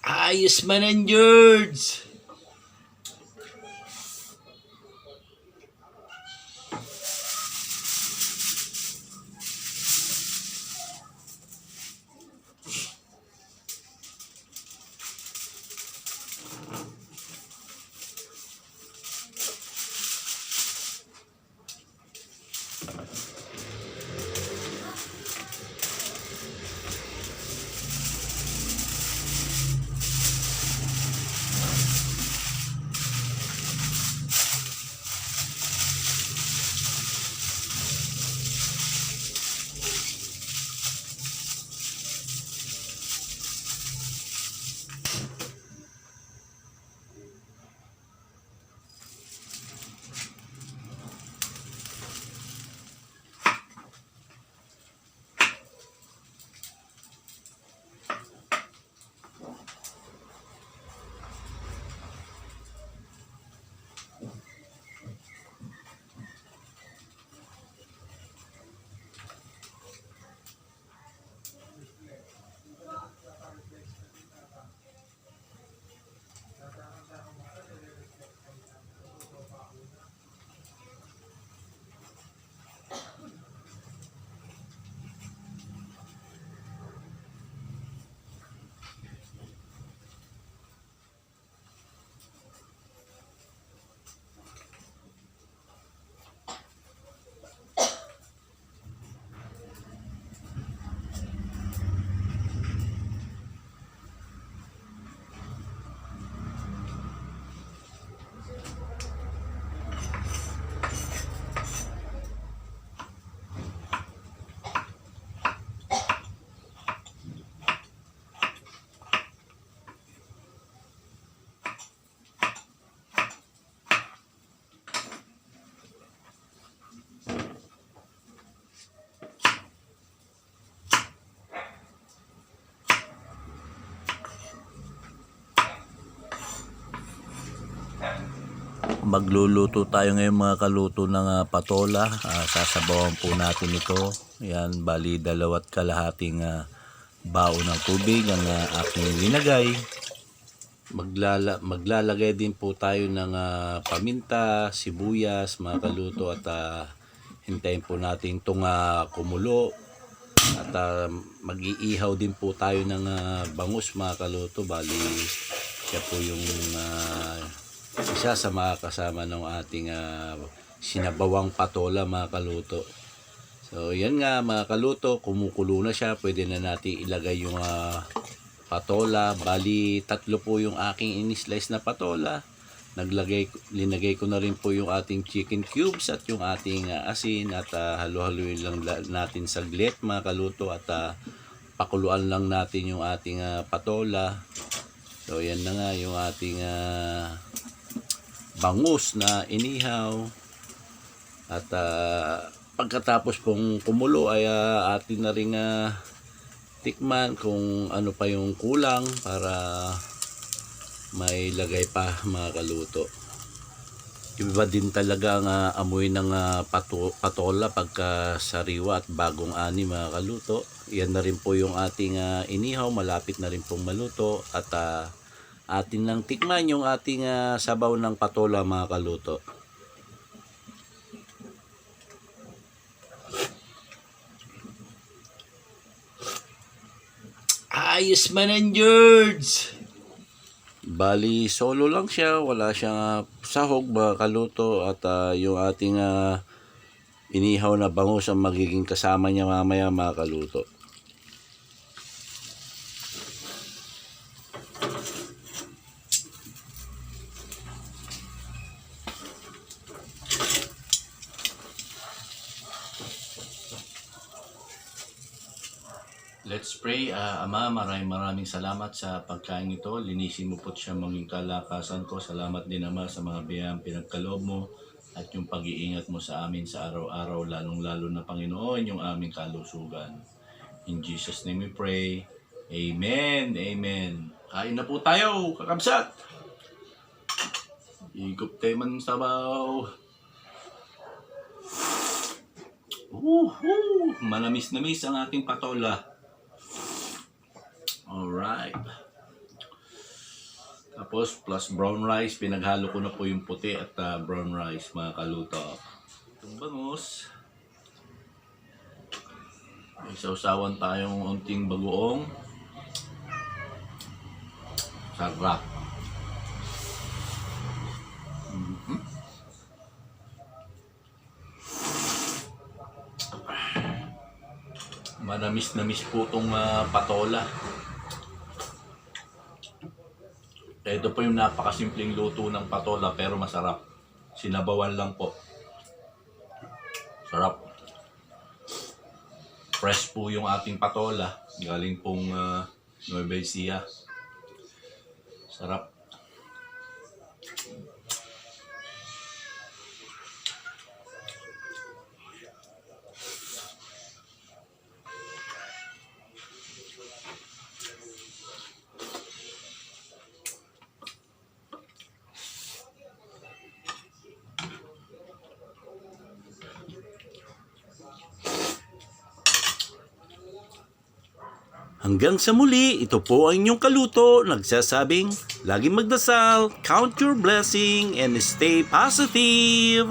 Ayos man ang George! Magluluto tayo ngayon mga kaluto ng patola. Sasabawan po natin ito. Yan, bali 2 kalahating bao ng tubig ang aking linagay. Maglalagay din po tayo ng paminta, sibuyas mga kaluto at hintayin po natin itong kumulo. At mag-iihaw din po tayo ng bangus mga kaluto. Bali siya po yung isa sa mga kasama ng ating sinabawang patola mga kaluto. So yan nga mga kaluto, kumukulo na siya. Pwede na natin ilagay yung patola. Bali 3 po yung aking in-slice na patola. Linagay ko na rin po yung ating chicken cubes at yung ating asin at halo-haluin lang natin saglit mga kaluto at pakuluan lang natin yung ating patola. So yan na nga yung ating bangus na inihaw at pagkatapos pong kumulo ay atin na rin tikman kung ano pa yung kulang para may lagay pa mga kaluto. Iba din talaga ang amoy ng patola pagka sariwa at bagong ani mga kaluto. Yan na rin po yung ating inihaw, malapit na rin pong maluto at atin lang tikman yung ating sabaw ng patola mga kaluto. Ayos man ang George! Bali solo lang siya, wala siyang sahog mga kaluto at yung ating inihaw na bangus ang magiging kasama niya mamaya mga kaluto. Let's pray. Ama, maraming salamat sa pagkain ito. Linisin mo po siya maging kalakasan ko. Salamat din Ama sa mga biyayang pinagkaloob mo at yung pag-iingat mo sa amin sa araw-araw, lalong-lalo na Panginoon, yung aming kalusugan. In Jesus' name we pray. Amen. Amen. Kain na po tayo, kakabsat. Higop tayo man sabaw. Manamis-namis ang ating patola. Alright. Tapos plus brown rice, pinaghalo ko na po yung puti at brown rice mga kaluto. Itong bangus. May sausawan tayong unting bagoong. Sarap. Manamis-namis po itong patola. Ito po yung napakasimpleng luto ng patola pero masarap. Sinabawan lang po. Sarap. Fresh po yung ating patola. Galing pong Nueva Ecija. Sarap. Hanggang sa muli, ito po ang inyong kaluto, nagsasabing, laging magdasal, count your blessing, and stay positive!